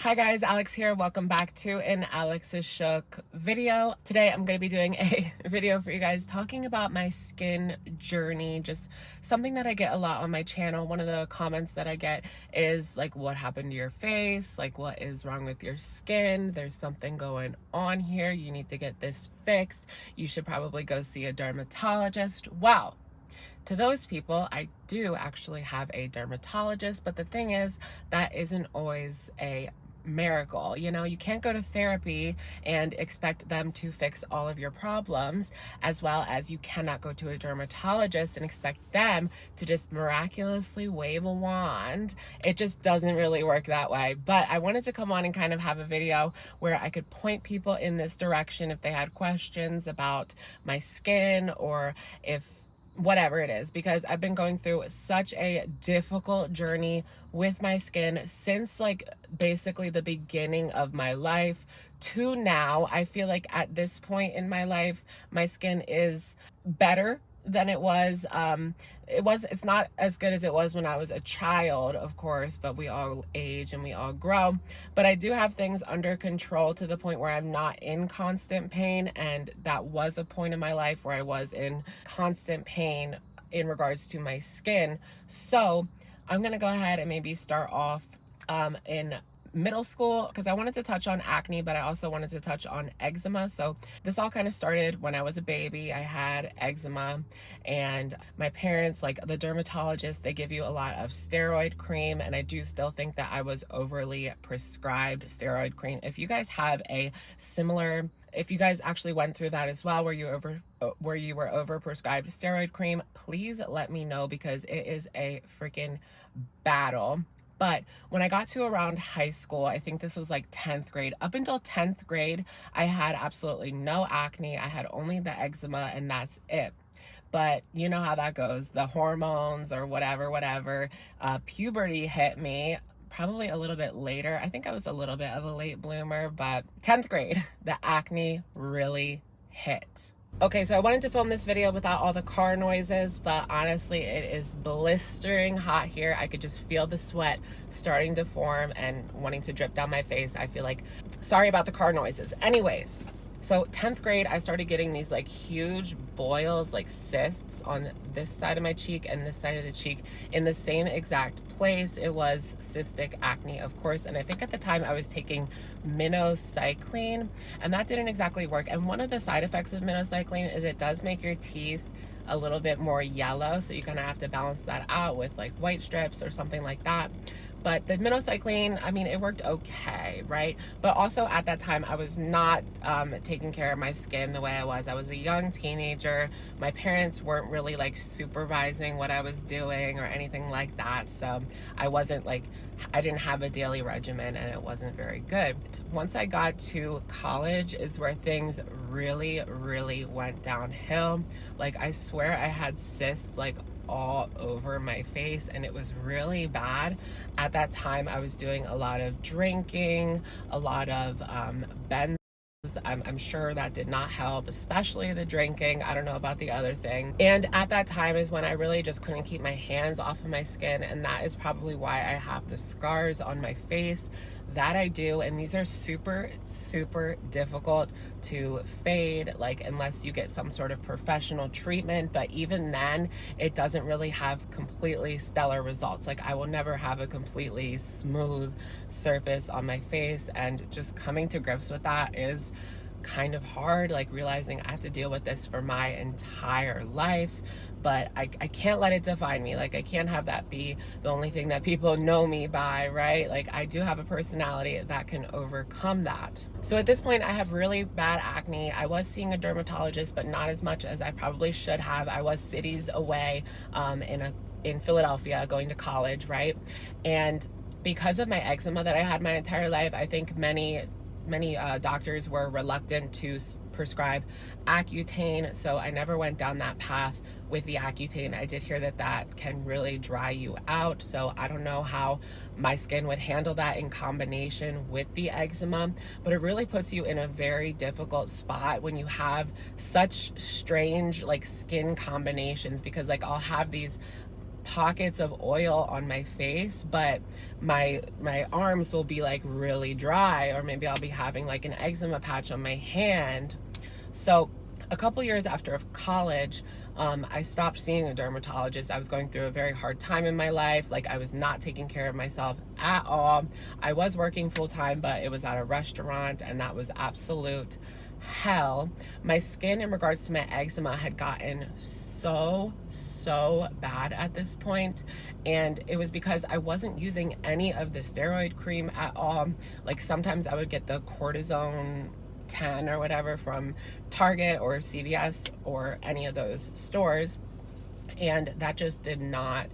Hi guys, Alex here. Welcome back to an Alex is Shook video. Today I'm going to be doing a video for you guys talking about my skin journey, just something that I get a lot on my channel. One of the comments that I get is like, what happened to your face? Like, what is wrong with your skin? There's something going on here. You need to get this fixed. You should probably go see a dermatologist. Wow. To those people, I do actually have a dermatologist, but the thing is, that isn't always a miracle. You know, you can't go to therapy and expect them to fix all of your problems, as well as you cannot go to a dermatologist and expect them to just miraculously wave a wand. It just doesn't really work that way. But I wanted to come on and kind of have a video where I could point people in this direction if they had questions about my skin or if whatever it is, because I've been going through such a difficult journey with my skin since like basically the beginning of my life to now. I feel like at this point in my life, my skin is better than it was. It's not as good as it was when I was a child, of course, but we all age and we all grow. But I do have things under control to the point where I'm not in constant pain, and that was a point in my life where I was in constant pain in regards to my skin. So I'm gonna go ahead and maybe start off in middle school, because I wanted to touch on acne, but I also wanted to touch on eczema. So this all kind of started when I was a baby. I had eczema, and my parents, like the dermatologist, they give you a lot of steroid cream, and I do still think that I was overly prescribed steroid cream. If you guys have a similar, if you guys actually went through that as well, where you were over prescribed steroid cream, please let me know, because it is a freaking battle. But when I got to around high school, I think this was like 10th grade, up until 10th grade, I had absolutely no acne. I had only the eczema, and that's it. But you know how that goes, the hormones or whatever, puberty hit me probably a little bit later. I think I was a little bit of a late bloomer, but 10th grade, the acne really hit. Okay, so I wanted to film this video without all the car noises, but honestly, it is blistering hot here. I could just feel the sweat starting to form and wanting to drip down my face. I feel like, sorry about the car noises. Anyways, so 10th grade, I started getting these like huge boils, like cysts on this side of my cheek and this side of the cheek in the same exact place. It was cystic acne, of course. And I think at the time I was taking minocycline, and that didn't exactly work. And one of the side effects of minocycline is it does make your teeth a little bit more yellow. So you kind of have to balance that out with like white strips or something like that. But the minocycline, I mean, it worked okay, right? But also at that time, I was not taking care of my skin the way I was. I was a young teenager. My parents weren't really like supervising what I was doing or anything like that. So I wasn't like, I didn't have a daily regimen, and it wasn't very good. Once I got to college is where things really went downhill. Like, I swear I had cysts like all over my face, and it was really bad. At that time, I was doing a lot of drinking, a lot of benzos. I'm sure that did not help, especially the drinking. I don't know about the other thing. And at that time is when I really just couldn't keep my hands off of my skin, and that is probably why I have the scars on my face that I do. And these are super difficult to fade, like unless you get some sort of professional treatment. But even then, it doesn't really have completely stellar results. Like, I will never have a completely smooth surface on my face, and just coming to grips with that is kind of hard, like realizing I have to deal with this for my entire life. But I can't let it define me. Like, I can't have that be the only thing that people know me by, right? Like, I do have a personality that can overcome that. So at this point, I have really bad acne. I was seeing a dermatologist, but not as much as I probably should have. I was cities away in Philadelphia going to college, right? And because of my eczema that I had my entire life, I think many doctors were reluctant to prescribe Accutane, so I never went down that path with the Accutane. I did hear that that can really dry you out, so I don't know how my skin would handle that in combination with the eczema, but it really puts you in a very difficult spot when you have such strange like skin combinations, because like I'll have these pockets of oil on my face, but my arms will be like really dry, or maybe I'll be having like an eczema patch on my hand. So a couple years after college, I stopped seeing a dermatologist. I was going through a very hard time in my life. Like, I was not taking care of myself at all. I was working full time, but it was at a restaurant, and that was absolute hell. My skin in regards to my eczema had gotten so bad at this point, and it was because I wasn't using any of the steroid cream at all. Like, sometimes I would get the cortisone 10 or whatever from Target or CVS or any of those stores, and that just did not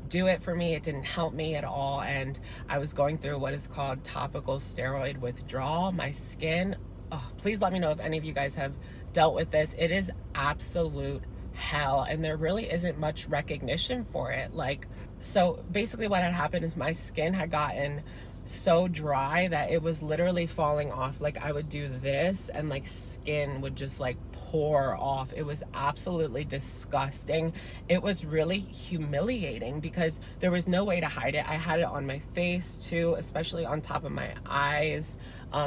do it for me. It didn't help me at all, and I was going through what is called topical steroid withdrawal. My skin, oh, please let me know if any of you guys have dealt with this. It is absolute hell, and there really isn't much recognition for it. Like, so basically what had happened is my skin had gotten so dry that it was literally falling off. Like, I would do this and like skin would just like pour off. It was absolutely disgusting. It was really humiliating because there was no way to hide it. I had it on my face too, especially on top of my eyes.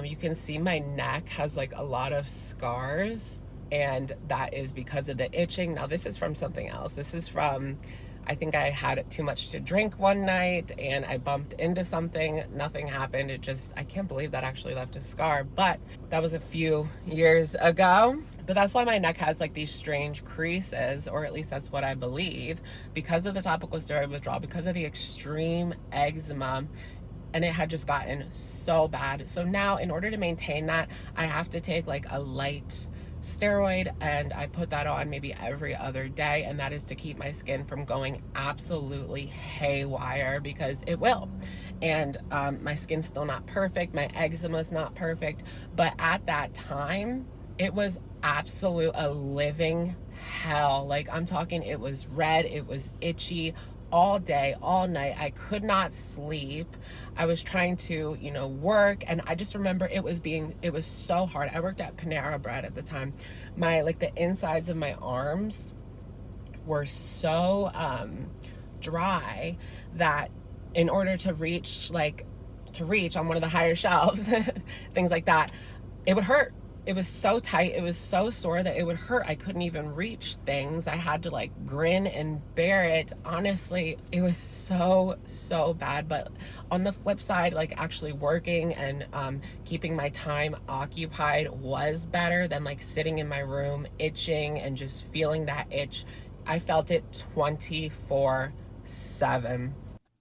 You can see my neck has like a lot of scars, and that is because of the itching. Now, this is from something else. This is from, I think I had too much to drink one night and I bumped into something. Nothing happened. It just, I can't believe that actually left a scar, but that was a few years ago. But that's why my neck has like these strange creases, or at least that's what I believe, because of the topical steroid withdrawal, because of the extreme eczema. And it had just gotten so bad. So now, in order to maintain that, I have to take like a light steroid, and I put that on maybe every other day, and that is to keep my skin from going absolutely haywire, because it will. And my skin's still not perfect, my eczema is not perfect, but at that time it was a living hell. Like, I'm talking, it was red, it was itchy all day, all night. I could not sleep. I was trying to, work, and I just remember it was so hard. I worked at Panera Bread at the time. The insides of my arms were so dry that in order to reach on one of the higher shelves, things like that, it would hurt. It was so tight, it was so sore that it would hurt. I couldn't even reach things. I had to like grin and bear it. Honestly, it was so bad. But on the flip side, like, actually working and keeping my time occupied was better than like sitting in my room itching and just feeling that itch. I felt it 24/7.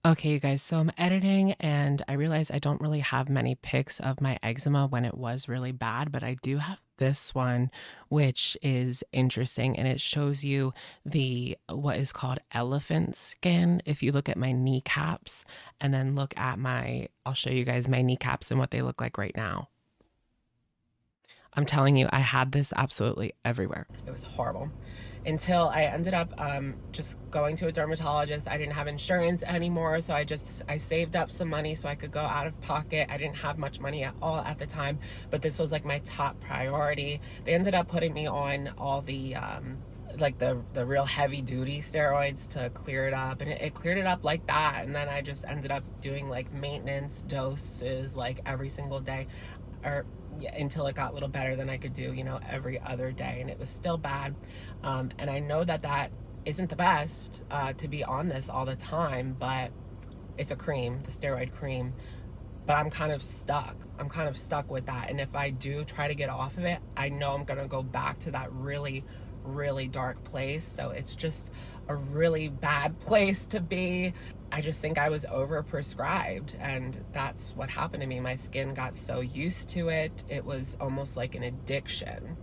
Okay, you guys, so I'm editing and I realize I don't really have many pics of my eczema when it was really bad, but I do have this one, which is interesting, and it shows you what is called elephant skin. If you look at my kneecaps and then look at I'll show you guys my kneecaps and what they look like right now. I'm telling you, I had this absolutely everywhere. It was horrible. Until I ended up just going to a dermatologist. I didn't have insurance anymore, so I saved up some money so I could go out of pocket. I didn't have much money at all at the time, but this was like my top priority. They ended up putting me on all the the real heavy duty steroids to clear it up, and it cleared it up like that. And then I just ended up doing like maintenance doses like every single day, or until it got a little better. Then I could do, every other day, and it was still bad. And I know that isn't the best to be on this all the time, but it's a cream, the steroid cream. But I'm kind of stuck. I'm kind of stuck with that. And if I do try to get off of it, I know I'm gonna go back to that really dark place. So it's just a really bad place to be. I just think I was overprescribed, and that's what happened to me. My skin got so used to it, it was almost like an addiction.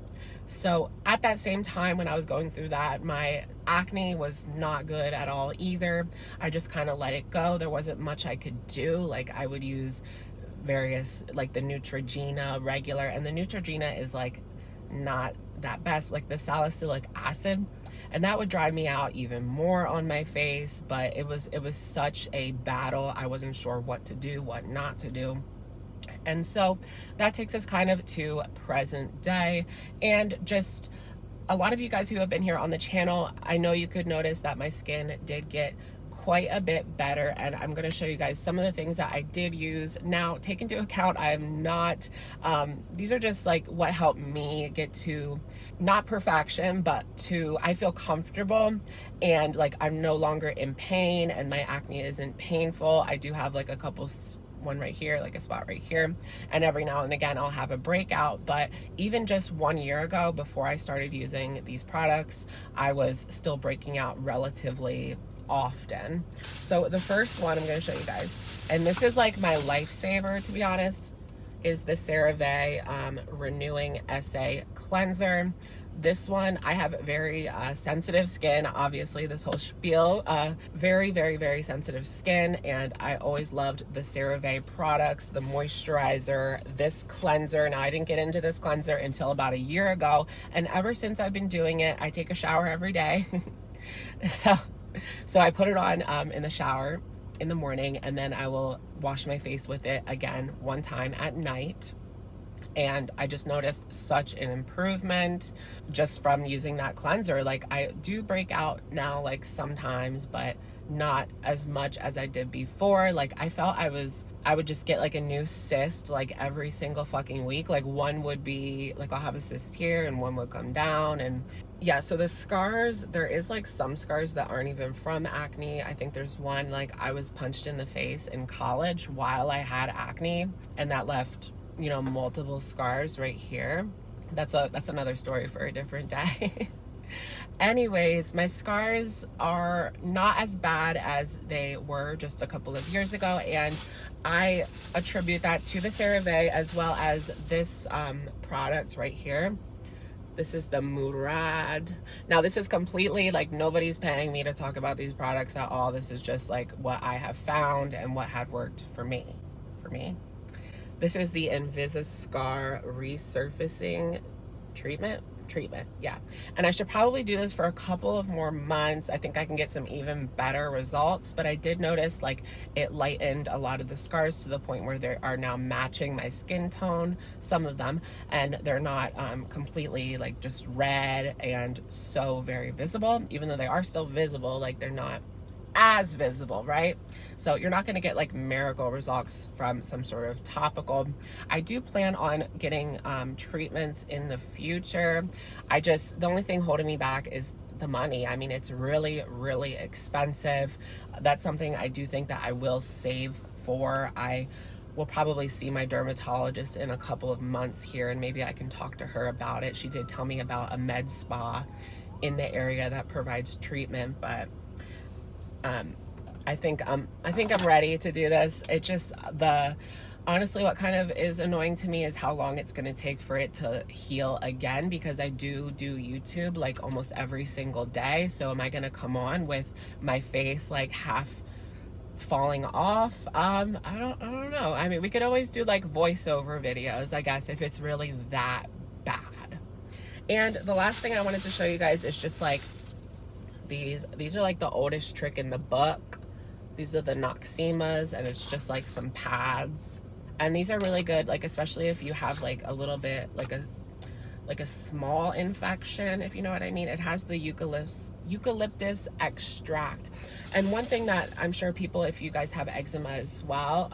So at that same time when I was going through that, my acne was not good at all either. I just kind of let it go. There wasn't much I could do. Like, I would use various, like the Neutrogena regular, and the Neutrogena is like not that best, like the salicylic acid, and that would dry me out even more on my face. But it was such a battle. I wasn't sure what to do, what not to do. And so that takes us kind of to present day. And just a lot of you guys who have been here on the channel, I know you could notice that my skin did get quite a bit better, and I'm going to show you guys some of the things that I did use. Now, take into account, I am not, these are just like what helped me get to not perfection, but to, I feel comfortable, and like I'm no longer in pain, and my acne isn't painful. I do have like a couple, one right here, like a spot right here, and every now and again I'll have a breakout. But even just 1 year ago, before I started using these products, I was still breaking out relatively often. So the first one I'm going to show you guys, and this is like my lifesaver, to be honest, is the CeraVe Renewing SA Cleanser. This one, I have very sensitive skin, obviously, this whole spiel, very, very, very sensitive skin, and I always loved the CeraVe products, the moisturizer, this cleanser. Now, I didn't get into this cleanser until about a year ago, and ever since I've been doing it, I take a shower every day. So I put it on in the shower in the morning, and then I will wash my face with it again one time at night. And I just noticed such an improvement just from using that cleanser. Like, I do break out now, like sometimes, but not as much as I did before. Like, I felt I would just get like a new cyst like every single fucking week. Like, one would be like, I'll have a cyst here and one would come down. And yeah, so the scars, there is like some scars that aren't even from acne. I think there's one, like I was punched in the face in college while I had acne, and that left, you know, multiple scars right here. That's another story for a different day. Anyways, my scars are not as bad as they were just a couple of years ago, and I attribute that to the CeraVe as well as this product right here. This is the Murad. Now, this is completely like, nobody's paying me to talk about these products at all. This is just like what I have found and what had worked for me. This is the Invisiscar resurfacing treatment, yeah. And I should probably do this for a couple of more months. I think I can get some even better results, but I did notice like it lightened a lot of the scars to the point where they are now matching my skin tone, some of them, and they're not completely like just red and so very visible. Even though they are still visible, like they're not as visible, right? So you're not going to get like miracle results from some sort of topical. I do plan on getting treatments in the future. The only thing holding me back is the money. I mean, it's really, really expensive. That's something I do think that I will save for. I will probably see my dermatologist in a couple of months here, and maybe I can talk to her about it. She did tell me about a med spa in the area that provides treatment, but I think I'm ready to do this. It just, honestly, what kind of is annoying to me is how long it's going to take for it to heal again, because I do YouTube like almost every single day. So am I going to come on with my face like half falling off? I don't know. I mean, we could always do like voiceover videos, I guess, if it's really that bad. And the last thing I wanted to show you guys is just like, these are like the oldest trick in the book. These are the Noxemas, and it's just like some pads, and these are really good, like especially if you have like a little bit like a small infection, if you know what I mean. It has the eucalyptus extract. And one thing that I'm sure people, if you guys have eczema as well,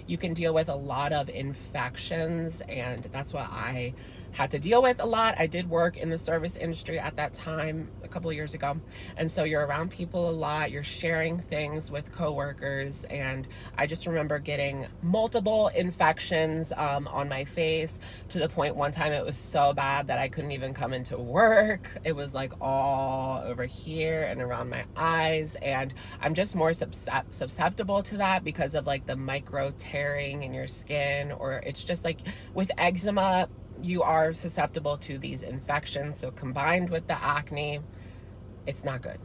you can deal with a lot of infections, and that's what I had to deal with a lot. I did work in the service industry at that time a couple of years ago, and so you're around people a lot, you're sharing things with coworkers, and I just remember getting multiple infections on my face, to the point one time it was so bad that I couldn't even come into work. It was like all over here and around my eyes, and I'm just more susceptible to that because of like the micro tearing in your skin, or it's just like with eczema, you are susceptible to these infections. So combined with the acne, it's not good.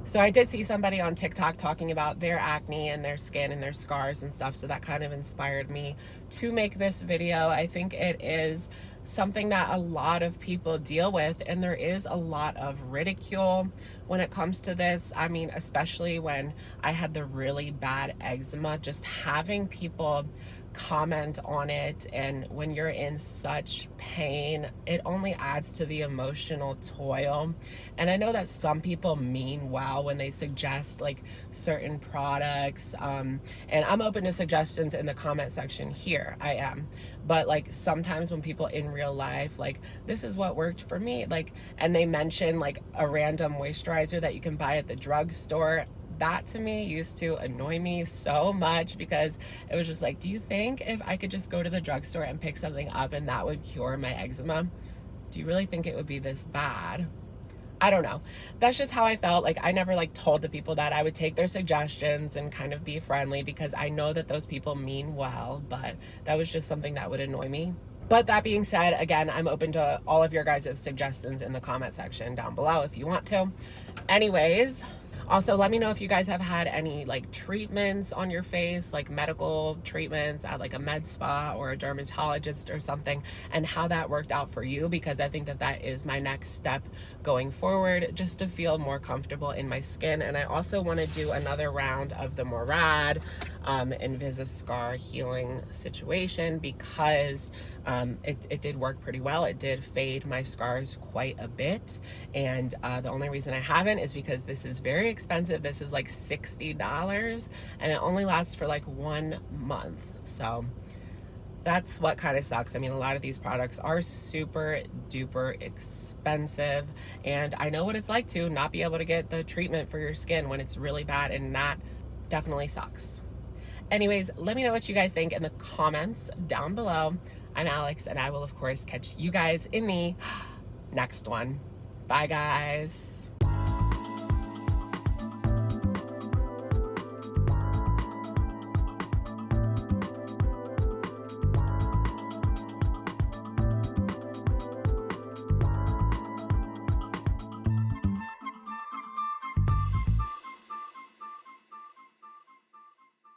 So I did see somebody on TikTok talking about their acne and their skin and their scars and stuff. So that kind of inspired me to make this video. I think it is something that a lot of people deal with, and there is a lot of ridicule when it comes to this. I mean, especially when I had the really bad eczema, just having people comment on it, and when you're in such pain, it only adds to the emotional toil. And I know that some people mean well when they suggest like certain products, and I'm open to suggestions in the comment section here, I am. But like sometimes when people in real life, like, this is what worked for me, like, and they mention like a random moisturizer that you can buy at the drugstore, that to me used to annoy me so much, because it was just like, do you think if I could just go to the drugstore and pick something up and that would cure my eczema? Do you really think it would be this bad? I don't know. That's just how I felt. Like, I never like told the people that. I would take their suggestions and kind of be friendly, because I know that those people mean well, but that was just something that would annoy me. But that being said, again, I'm open to all of your guys' suggestions in the comment section down below if you want to. Anyways, also, let me know if you guys have had any like treatments on your face, like medical treatments at like a med spa or a dermatologist or something, and how that worked out for you, because I think that that is my next step going forward, just to feel more comfortable in my skin. And I also want to do another round of the Murad Invisalign healing situation, because it did work pretty well. It did fade my scars quite a bit, and the only reason I haven't is because this is very expensive. This is like $60, and it only lasts for like 1 month. So that's what kind of sucks. I mean, a lot of these products are super duper expensive, and I know what it's like to not be able to get the treatment for your skin when it's really bad, and that definitely sucks. Anyways, let me know what you guys think in the comments down below. I'm Alex, and I will of course catch you guys in the next one. Bye guys.